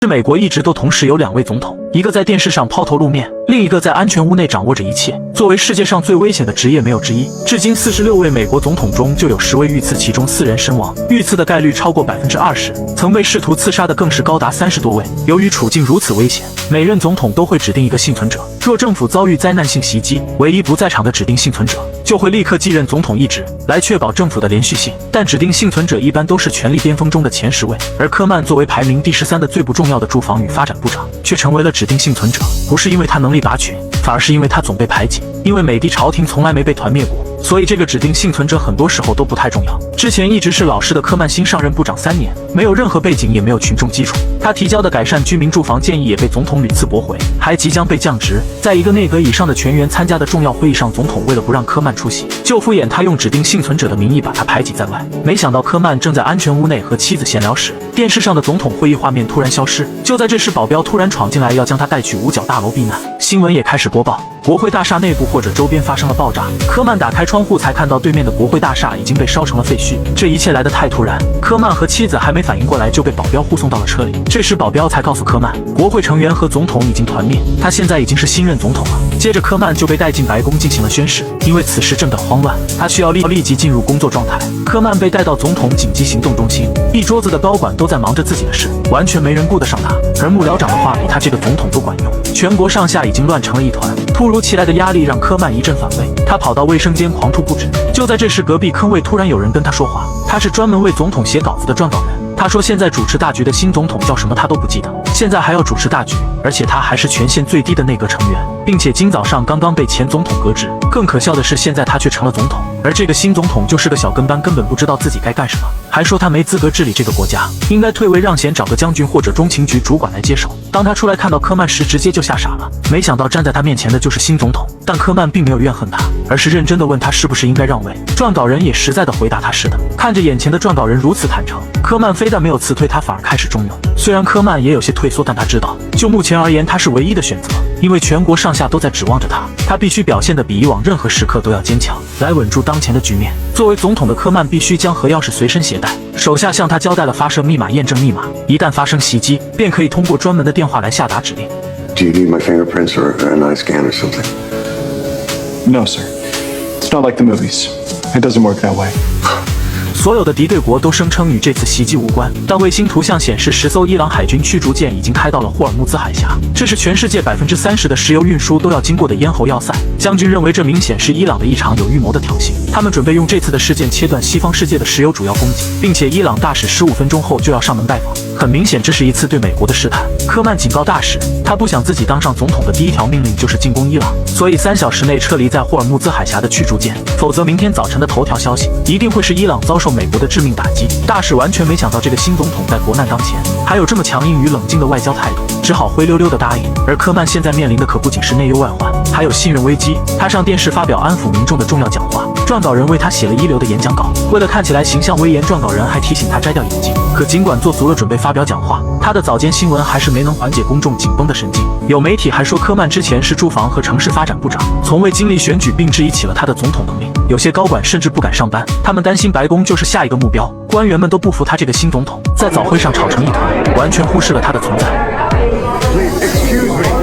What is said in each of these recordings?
是美国一直都同时有2位总统，一个在电视上抛头露面，另一个在安全屋内掌握着一切。作为世界上最危险的职业没有之一，至今46位美国总统中就有10位遇刺，其中4人身亡，遇刺的概率超过20%，曾被试图刺杀的更是高达30多位。由于处境如此危险，每任总统都会指定一个幸存者。若政府遭遇灾难性袭击，唯一不在场的指定幸存者就会立刻继任总统一职，来确保政府的连续性。但指定幸存者一般都是权力巅峰中的前10位，而科曼作为排名第13的最不重要的住房与发展部长，却成为了指定幸存者。不是因为他能力拔群，反而是因为他总被排挤。因为美帝朝廷从来没被团灭过，所以这个指定幸存者很多时候都不太重要。之前一直是老师的科曼新上任部长3年，没有任何背景，也没有群众基础。他提交的改善居民住房建议也被总统屡次驳回，还即将被降职。在一个内阁以上的全员参加的重要会议上，总统为了不让科曼出席，就敷衍他，用指定幸存者的名义把他排挤在外。没想到科曼正在安全屋内和妻子闲聊时，电视上的总统会议画面突然消失。就在这时，保镖突然闯进来，要将他带去五角大楼避难。新闻也开始播报，国会大厦内部或者周边发生了爆炸。科曼打开窗户，才看到对面的国会大厦已经被烧成了废墟。这一切来得太突然，科曼和妻子还没反应过来，就被保镖护送到了车里。这时保镖才告诉科曼，国会成员和总统已经团灭，他现在已经是新任总统了。接着科曼就被带进白宫进行了宣誓，因为此时正等慌乱，他需要立即进入工作状态。科曼被带到总统紧急行动中心，一桌子的高管都在忙着自己的事，完全没人顾得上他。而幕僚长的话比他这个总统都管用，全国上下已经乱成了一团。突如其来的压力让科曼一阵反胃，他跑到卫生间狂吐不止。就在这时，隔壁坑位突然有人跟他说话，他是专门为总统写稿子的撰稿人。他说现在主持大局的新总统叫什么他都不记得，现在还要主持大局，而且他还是权限最低的内阁成员，并且今早上刚刚被前总统革职。更可笑的是，现在他却成了总统，而这个新总统就是个小跟班，根本不知道自己该干什么，还说他没资格治理这个国家，应该退位让贤，找个将军或者中情局主管来接手。当他出来看到科曼时，直接就吓傻了，没想到站在他面前的就是新总统。但科曼并没有怨恨他，而是认真的问他是不是应该让位。撰稿人也实在的回答他是的。看着眼前的撰稿人如此坦诚，科曼非但没有辞退他，反而开始重用。虽然科曼也有些退缩，但他知道就目前而言他是唯一的选择，因为全国上下都在指望着他，他必须表现得比以往任何时刻都要坚强，来稳住当前的局面。作为总统的科曼必须将核钥匙随身携带，手下向他交代了发射密码验证密码，一旦发生袭击，便可以通过专门的电话来下达指令。 Do you need my fingerprints or an eye scan or something? No, sir. It's not like the movies. It doesn't work that way. 所有的敌对国都声称与这次袭击无关，但卫星图像显示10艘伊朗海军驱逐舰已经开到了霍尔木兹海峡，这是全世界30%的石油运输都要经过的咽喉要塞。将军认为这明显是伊朗的一场有预谋的挑衅，他们准备用这次的事件切断西方世界的石油主要供给，并且伊朗大使15分钟后就要上门拜访。很明显，这是一次对美国的试探。科曼警告大使，他不想自己当上总统的第一条命令就是进攻伊朗，所以3小时内撤离在霍尔木兹海峡的驱逐舰，否则明天早晨的头条消息一定会是伊朗遭受美国的致命打击。大使完全没想到这个新总统在国难当前还有这么强硬与冷静的外交态度，只好灰溜溜的答应。而科曼现在面临的可不仅是内忧外患，还有信任危机。他上电视发表安抚民众的重要讲话，撰稿人为他写了一流的演讲稿，为了看起来形象威严，撰稿人还提醒他摘掉眼镜。可尽管做足了准备发表讲话，他的早间新闻还是没能缓解公众紧绷的神经。有媒体还说科曼之前是住房和城市发展部长，从未经历选举，并质疑起了他的总统能力。有些高管甚至不敢上班，他们担心白宫就是下一个目标。官员们都不服他这个新总统，在早会上吵成一团，完全忽视了他的存在。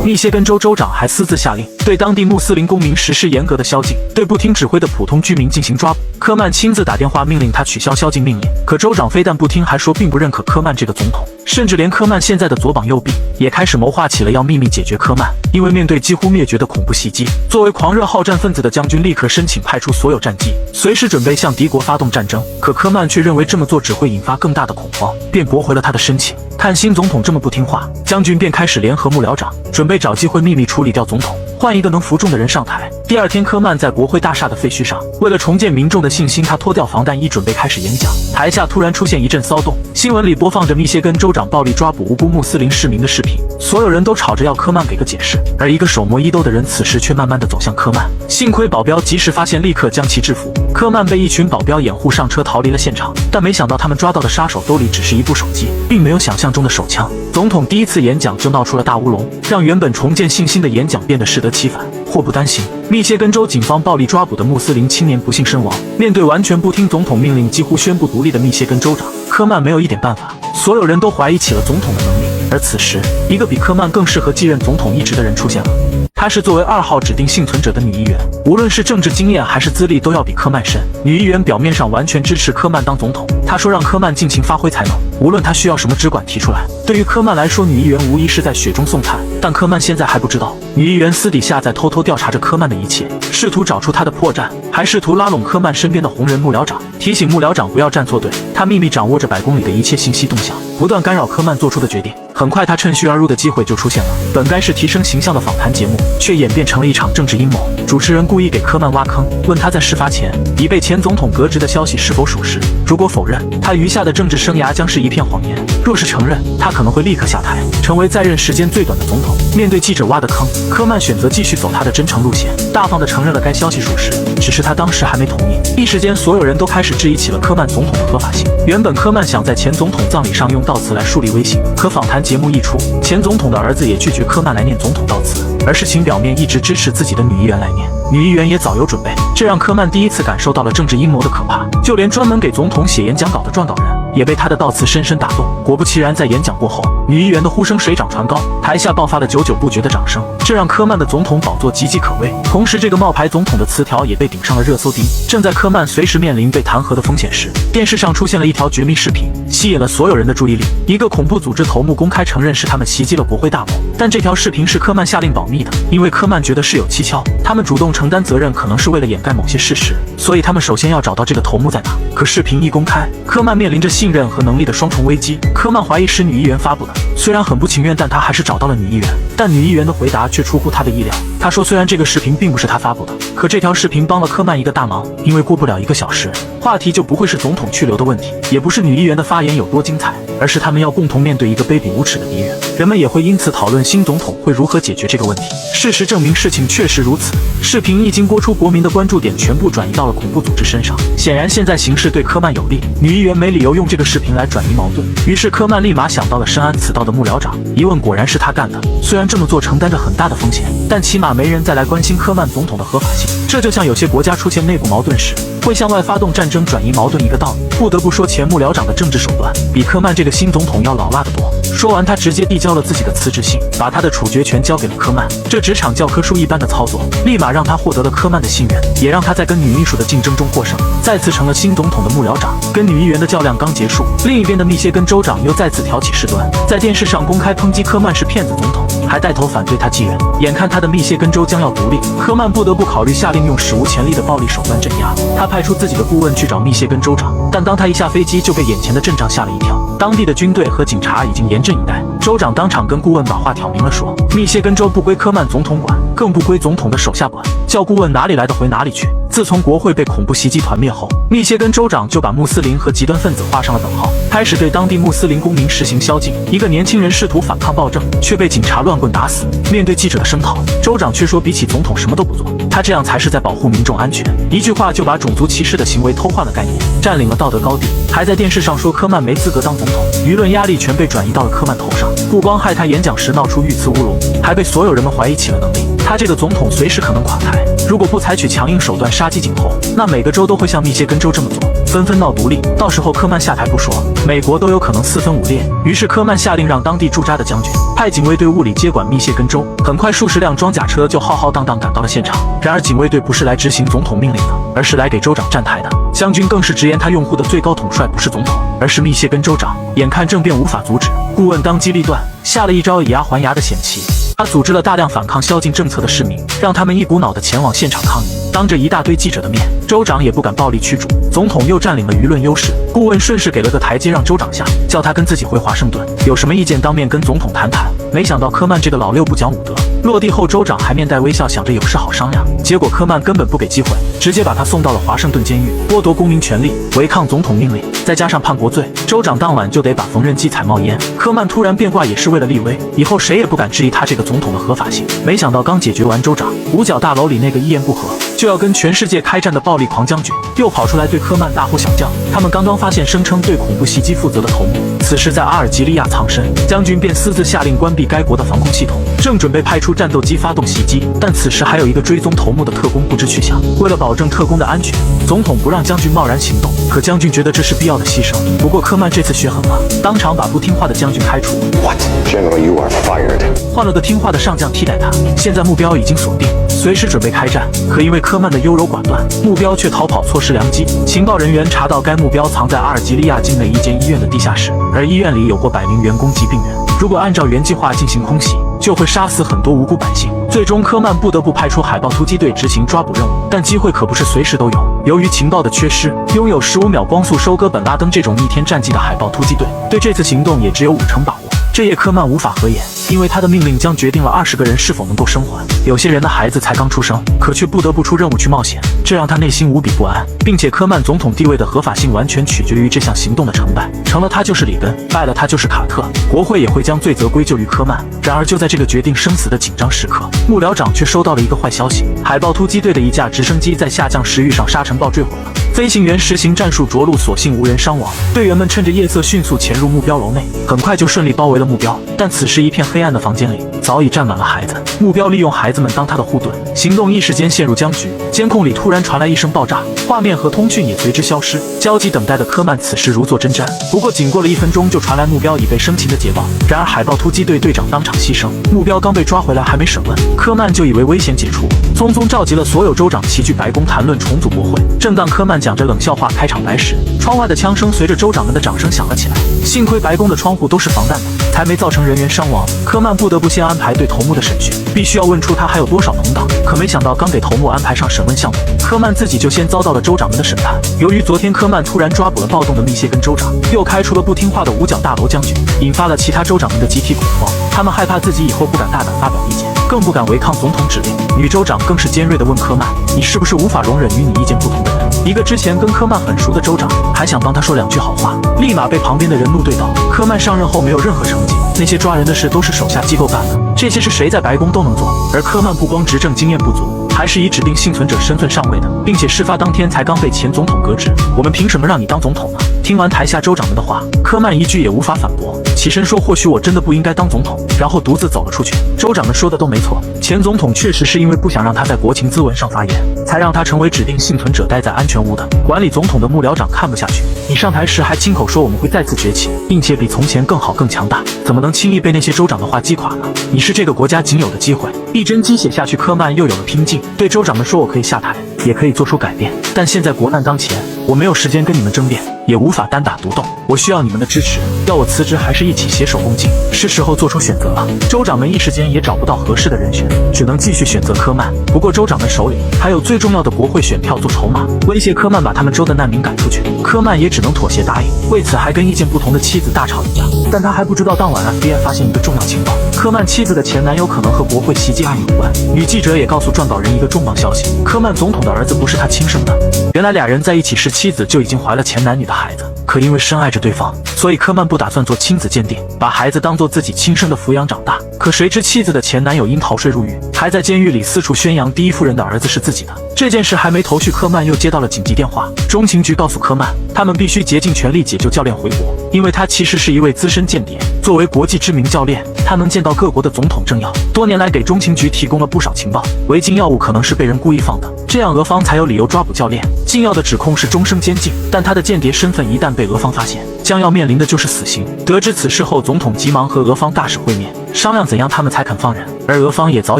密歇根州州长还私自下令对当地穆斯林公民实施严格的宵禁，对不听指挥的普通居民进行抓捕。科曼亲自打电话命令他取消宵禁命令，可州长非但不听，还说并不认可科曼这个总统，甚至连科曼现在的左膀右臂也开始谋划起了要秘密解决科曼。因为面对几乎灭绝的恐怖袭击，作为狂热好战分子的将军立刻申请派出所有战机，随时准备向敌国发动战争。可科曼却认为这么做只会引发更大的恐慌，便驳回了他的申请。看新总统这么不听话，将军便开始联合幕僚长，准备找机会秘密处理掉总统，换一个能服众的人上台。第二天，科曼在国会大厦的废墟上，为了重建民众的信心，他脱掉防弹衣准备开始演讲。台下突然出现一阵骚动，新闻里播放着密歇根州长暴力抓捕无辜穆斯林市民的视频，所有人都吵着要科曼给个解释。而一个手摸衣兜的人此时却慢慢地走向科曼，幸亏保镖及时发现，立刻将其制服。科曼被一群保镖掩护上车逃离了现场，但没想到他们抓到的杀手兜里只是一部手机，并没有想象中的手枪。总统第一次演讲就闹出了大乌龙，让原本重建信心的演讲变得适得其反。祸不单行，密歇根州警方暴力抓捕的穆斯林青年不幸身亡。面对完全不听总统命令、几乎宣布独立的密歇根州长，科曼没有一点办法。所有人都怀疑起了总统的能力。而此时，一个比科曼更适合继任总统一职的人出现了。她是作为2号指定幸存者的女议员，无论是政治经验还是资历都要比科曼深。女议员表面上完全支持科曼当总统，她说让科曼尽情发挥才能，无论他需要什么只管提出来。对于科曼来说，女议员无疑是在雪中送炭，但科曼现在还不知道，女议员私底下在偷偷调查着科曼的一切，试图找出他的破绽，还试图拉拢科曼身边的红人幕僚长，提醒幕僚长不要站错队。他秘密掌握着白宫里的一切信息动向，不断干扰科曼做出的决定。很快，他趁虚而入的机会就出现了。本该是提升形象的访谈节目，却演变成了一场政治阴谋。主持人故意给科曼挖坑，问他在事发前已被前总统革职的消息是否属实。如果否认，他余下的政治生涯将是一片谎言；若是承认，他可能会立刻下台，成为在任时间最短的总统。面对记者挖的坑，科曼选择继续走他的真诚路线，大方地承认了该消息属实，只是他当时还没同意。一时间，所有人都开始质疑起了科曼总统的合法性。原本科曼想在前总统葬礼上用悼词来树立威信，可访谈节目一出，前总统的儿子也拒绝科曼来念总统悼词，而是请表面一直支持自己的女议员来念。女议员也早有准备，这让科曼第一次感受到了政治阴谋的可怕。就连专门给总统写演讲稿的撰稿人也被他的悼词深深打动。果不其然，在演讲过后，女议员的呼声水涨船高，台下爆发了久久不绝的掌声，这让科曼的总统宝座岌岌可危。同时，这个冒牌总统的词条也被顶上了热搜第一。正在科曼随时面临被弹劾的风险时，电视上出现了一条绝密视频，吸引了所有人的注意力。一个恐怖组织头目公开承认是他们袭击了国会大楼，但这条视频是科曼下令保密的，因为科曼觉得事有蹊跷，他们主动承担责任可能是为了掩盖某些事实，所以他们首先要找到这个头目在哪。可视频一公开，科曼面临着信任和能力的双重危机。科曼怀疑是女议员发布的，虽然很不情愿，但他还是找到了女议员。但女议员的回答却出乎他的意料，他说虽然这个视频并不是他发布的，可这条视频帮了科曼一个大忙，因为过不了1个小时，话题就不会是总统去留的问题，也不是女议员的发言有多精彩，而是他们要共同面对一个卑鄙无耻的敌人。人们也会因此讨论新总统会如何解决这个问题。事实证明，事情确实如此。视频一经播出，国民的关注点全部转移到了恐怖组织身上。显然，现在形势对科曼有利，女议员没理由用这个视频来转移矛盾。于是，科曼立马想到了深谙此道的幕僚长，一问果然是他干的。虽然这么做承担着很大的风险，但起码没人再来关心科曼总统的合法性。这就像有些国家出现内部矛盾时，会向外发动战争转移矛盾一个道理。不得不说，前幕僚长的政治手段比科曼这个新总统要老辣得多。说完，他直接递交了自己的辞职信，把他的处决权交给了科曼。这职场教科书一般的操作，立马让他获得了科曼的信任，也让他在跟女秘书的竞争中获胜，再次成了新总统的幕僚长。跟女议员的较量刚结束，另一边的密歇根州长又再次挑起事端，在电视上公开抨击科曼是骗子总统，还带头反对他继任。眼看他的密歇根州将要独立，科曼不得不考虑下令用史无前例的暴力手段镇压。他派出自己的顾问去找密歇根州长，但当他一下飞机，就被眼前的阵仗吓了一跳。当地的军队和警察已经严阵以待，州长当场跟顾问把话挑明了说，密歇根州不归科曼总统管，更不归总统的手下管，叫顾问哪里来的回哪里去。自从国会被恐怖袭击团灭后，密歇根州长就把穆斯林和极端分子画上了等号，开始对当地穆斯林公民实行宵禁。一个年轻人试图反抗暴政，却被警察乱棍打死。面对记者的声讨，州长却说比起总统什么都不做，他这样才是在保护民众安全。一句话就把种族歧视的行为偷换了概念，占领了道德高地，还在电视上说科曼没资格当总统。舆论压力全被转移到了科曼头上，不光害他演讲时闹出遇刺乌龙，还被所有人们怀疑起了能力。他这个总统随时可能垮台，如果不采取强硬手段杀鸡儆猴，那每个州都会像密歇根州这么做，纷纷闹独立。到时候科曼下台不说，美国都有可能四分五裂。于是科曼下令让当地驻扎的将军派警卫队物理接管密歇根州。很快，数十辆装甲车就浩浩荡荡赶到了现场。然而，警卫队不是来执行总统命令的，而是来给州长站台的。将军更是直言，他拥护的最高统帅不是总统，而是密歇根州长。眼看政变无法阻止，顾问当机立断，下了一招以牙还牙的险棋。他组织了大量反抗宵禁政策的市民，让他们一股脑地前往现场抗议。当着一大堆记者的面，州长也不敢暴力驱逐，总统又占领了舆论优势。顾问顺势给了个台阶让州长下，叫他跟自己回华盛顿，有什么意见当面跟总统谈谈。没想到科曼这个老六不讲武德，落地后州长还面带微笑，想着有事好商量，结果科曼根本不给机会，直接把他送到了华盛顿监狱，剥夺公民权利，违抗总统命令，再加上叛国罪，州长当晚就得把缝纫机踩冒烟。科曼突然变卦也是为了立威，以后谁也不敢质疑他这个总统的合法性。没想到刚解决完州长，五角大楼里那个一言不合就要跟全世界开战的暴力狂将军又跑出来对科曼大呼小叫。他们刚刚发现声称对恐怖袭击负责的头目此时在阿尔及利亚藏身，将军便私自下令关闭该国的防空系统，正准备派出战斗机发动袭击，但此时还有一个追踪头目的特工不知去向。为了保证特工的安全，总统不让将军贸然行动，可将军觉得这是必要的牺牲。不过科曼这次血狠了，当场把不听话的将军开除。What? General, you are fired. 换了个听话的上将替代他，现在目标已经锁定，随时准备开战。可因为科曼的优柔寡断，目标却逃跑，错失良机。情报人员查到该目标藏在阿尔及利亚境内一间医院的地下室，而医院里有过100名员工及病人。如果按照原计划进行空袭，就会杀死很多无辜百姓。最终，科曼不得不派出海豹突击队执行抓捕任务，但机会可不是随时都有。由于情报的缺失，拥有15秒光速收割本拉登这种逆天战绩的海豹突击队，对这次行动也只有50%把握。这夜科曼无法合眼，因为他的命令将决定了20个人是否能够生还。有些人的孩子才刚出生，可却不得不出任务去冒险，这让他内心无比不安，并且科曼总统地位的合法性完全取决于这项行动的成败，成了他就是里根，败了他就是卡特，国会也会将罪责归咎于科曼。然而就在这个决定生死的紧张时刻，幕僚长却收到了一个坏消息，海豹突击队的一架直升机在下降时遇上沙尘暴坠毁了。飞行员实行战术着陆，所幸无人伤亡。队员们趁着夜色迅速潜入目标楼内，很快就顺利包围了目标。但此时一片黑暗的房间里早已站满了孩子，目标利用孩子们当他的护盾，行动一时间陷入僵局。监控里突然传来一声爆炸，画面和通讯也随之消失。焦急等待的科曼此时如坐针毡，不过仅过了1分钟就传来目标已被生擒的捷报。然而海豹突击队队长当场牺牲，目标刚被抓回来还没审问，科曼就以为危险解除，匆匆召集了所有州长齐聚白宫谈论重组国会。正当科曼讲着冷笑话开场白时，窗外的枪声随着州长们的掌声响了起来。幸亏白宫的窗户都是防弹的，才没造成人员伤亡。科曼不得不先安排对头目的审讯，必须要问出他还有多少朋党。可没想到刚给头目安排上审问项目，科曼自己就先遭到了州长们的审判。由于昨天科曼突然抓捕了暴动的密歇根州长，又开除了不听话的五角大楼将军，引发了其他州长们的集体恐慌。他们害怕自己以后不敢大胆发表意见，更不敢违抗总统指令。女州长更是尖锐地问科曼：“你是不是无法容忍与你意见不同的人？”一个之前跟科曼很熟的州长还想帮他说2句好话，立马被旁边的人怒对道：“科曼上任后没有任何成绩，那些抓人的事都是手下机构干的，这些事谁在白宫都能做。而科曼不光执政经验不足，还是以指定幸存者身份上位的，并且事发当天才刚被前总统革职。我们凭什么让你当总统呢？”听完台下州长们的话，科曼一句也无法反驳，起身说：“或许我真的不应该当总统。”然后独自走了出去。州长们说的都没错，前总统确实是因为不想让他在国情咨文上发言，才让他成为指定幸存者，待在安全屋的。管理总统的幕僚长看不下去，你上台时还亲口说我们会再次崛起，并且比从前更好更强大，怎么能轻易被那些州长的话击垮呢？你是这个国家仅有的机会。一针鸡血下去，科曼又有了拼劲，对州长们说：“我可以下台，也可以做出改变，但现在国难当前，我没有时间跟你们争辩，也无法单打独斗，我需要你们的支持。要我辞职，还是一起携手共进？是时候做出选择了。”州长们一时间也找不到合适的人选，只能继续选择科曼。不过州长们手里还有最重要的国会选票做筹码，威胁科曼把他们州的难民赶出去。科曼也只能妥协答应，为此还跟意见不同的妻子大吵一架。但他还不知道，当晚 FBI 发现一个重要情报：科曼妻子的前男友可能和国会袭击案有关。女记者也告诉撰稿人一个重磅消息：科曼总统的儿子不是他亲生的。原来俩人在一起时，妻子就已经怀了前男女的孩子，可因为深爱着对方，所以科曼不打算做亲子鉴定，把孩子当作自己亲生的抚养长大。可谁知妻子的前男友因逃税入狱，还在监狱里四处宣扬第一夫人的儿子是自己的。这件事还没头绪，科曼又接到了紧急电话，中情局告诉科曼，他们必须竭尽全力解救教练回国，因为他其实是一位资深间谍。作为国际知名教练，他能见到各国的总统政要，多年来给中情局提供了不少情报。违禁药物可能是被人故意放的，这样俄方才有理由抓捕教练。禁药的指控是终生监禁，但他的间谍身份一旦被俄方发现，将要面临的就是死刑。得知此事后，总统急忙和俄方大使会面，商量怎样他们才肯放人。而俄方也早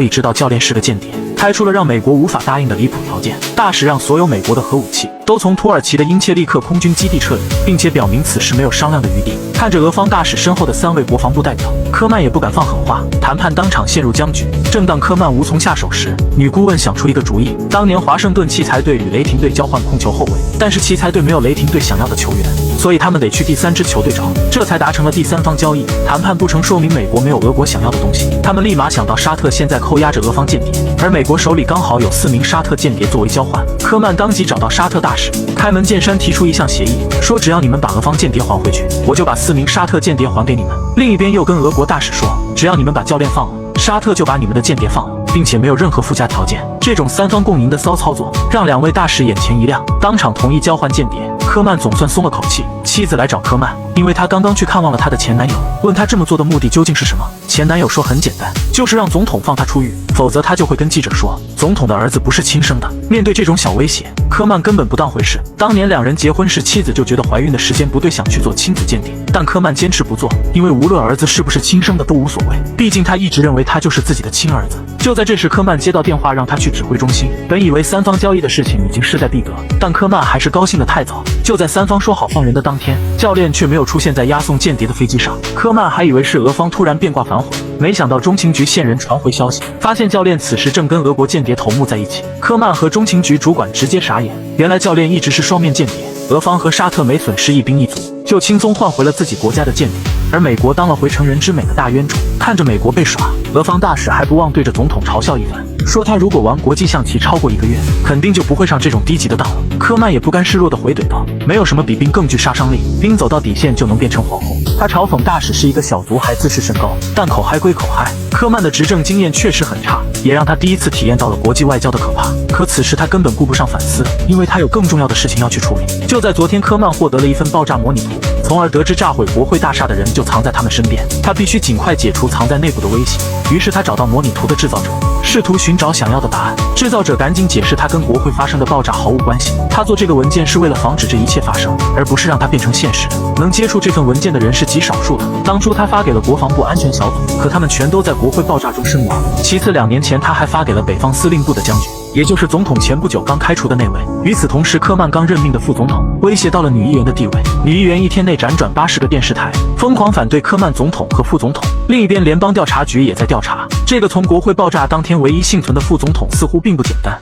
已知道教练是个间谍，开出了让美国无法答应的离谱条件。大使让所有美国的核武器都从土耳其的英切利克空军基地撤离，并且表明此事没有商量的余地。看着俄方大使身后的3位国防部代表，科曼也不敢放狠话，谈判当场陷入僵局。正当科曼无从下手时，女顾问想出一个主意：当年华盛顿奇才队与雷霆队交换控球后卫，但是奇才队没有雷霆队想要的球员，所以他们得去第3支球队找，这才达成了第3方交易。谈判不成，说明美国没有俄国想要的东西。他们立马想到沙特现在扣押着俄方间谍，而美国手里刚好有4名沙特间谍作为交换。科曼当即找到沙特大使，开门见山提出一项协议，说只要你们把俄方间谍还回去，我就把4名沙特间谍还给你们。另一边又跟俄国大使说，只要你们把教练放了，沙特就把你们的间谍放了，并且没有任何附加条件。这种3方共赢的骚操作让2位大使眼前一亮，当场同意交换间谍。科曼总算松了口气。妻子来找科曼，因为她刚刚去看望了她的前男友，问她这么做的目的究竟是什么。前男友说很简单，就是让总统放她出狱，否则他就会跟记者说总统的儿子不是亲生的。面对这种小威胁，科曼根本不当回事。当年两人结婚时，妻子就觉得怀孕的时间不对，想去做亲子鉴定，但科曼坚持不做，因为无论儿子是不是亲生的都无所谓，毕竟他一直认为他就是自己的亲儿子。就在这时，科曼接到电话，让他去指挥中心。本以为三方交易的事情已经势在必得，但科曼还是高兴得太早。就在三方说好放人的当天，教练却没有出现在押送间谍的飞机上。科曼还以为是俄方突然变卦反悔，没想到中情局线人传回消息，发现教练此时正跟俄国间谍头目在一起。科曼和中情局主管直接傻眼，原来教练一直是双面间谍，俄方和沙特每损失一兵一卒，就轻松换回了自己国家的间谍，而美国当了回成人之美的大冤种。看着美国被耍，俄方大使还不忘对着总统嘲笑一番，说他如果玩国际象棋超过1个月，肯定就不会上这种低级的当了。科曼也不甘示弱地回怼道，没有什么比兵更具杀伤力，兵走到底线就能变成皇后。他嘲讽大使是一个小卒，还自视甚高，但口嗨归口嗨，科曼的执政经验确实很差，也让他第一次体验到了国际外交的可怕。可此时他根本顾不上反思，因为他有更重要的事情要去处理。就在昨天，科曼获得了一份爆炸模拟图，从而得知炸毁国会大厦的人就藏在他们身边，他必须尽快解除藏在内部的威胁。于是他找到模拟图的制造者，试图寻找想要的答案。制造者赶紧解释，他跟国会发生的爆炸毫无关系，他做这个文件是为了防止这一切发生，而不是让它变成现实。能接触这份文件的人是极少数的，当初他发给了国防部安全小组，可他们全都在国会爆炸中身亡。其次，2年前他还发给了北方司令部的将军，也就是总统前不久刚开除的那位。与此同时，科曼刚任命的副总统威胁到了女议员的地位，女议员一天内辗转80个电视台，疯狂反对科曼总统和副总统。另一边，联邦调查局也在调查这个从国会爆炸当天唯一幸存的副总统，似乎并不简单。